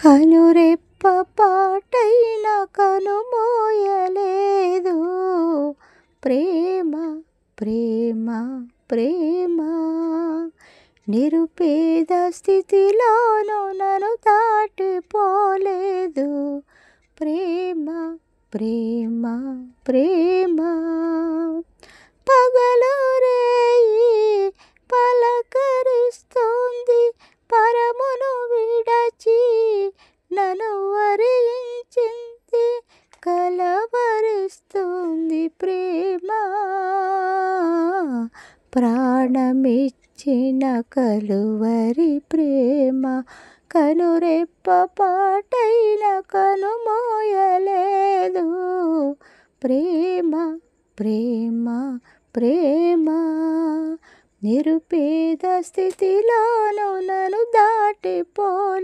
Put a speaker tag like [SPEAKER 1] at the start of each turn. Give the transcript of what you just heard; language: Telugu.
[SPEAKER 1] కనురెప్ప పాటైన కనుమోయలేదు. ప్రేమ ప్రేమ ప్రేమ నిరుపేద స్థితిలోనూ నన్ను దాటిపోలేదు. ప్రేమ ప్రేమ ప్రేమ పగలు రేయి పలకరిస్తుంది. పరమును విడచి నన్ను వరించింది. కలవరిస్తుంది ప్రేమ. ప్రాణమిచ్చిన కలువరి ప్రేమ. కనురెప్ప పాటైన కనుమోయలేదు. ప్రేమ ప్రేమ ప్రేమ నిరుపేద స్థితిలోనూ నన్ను దాటిపోలే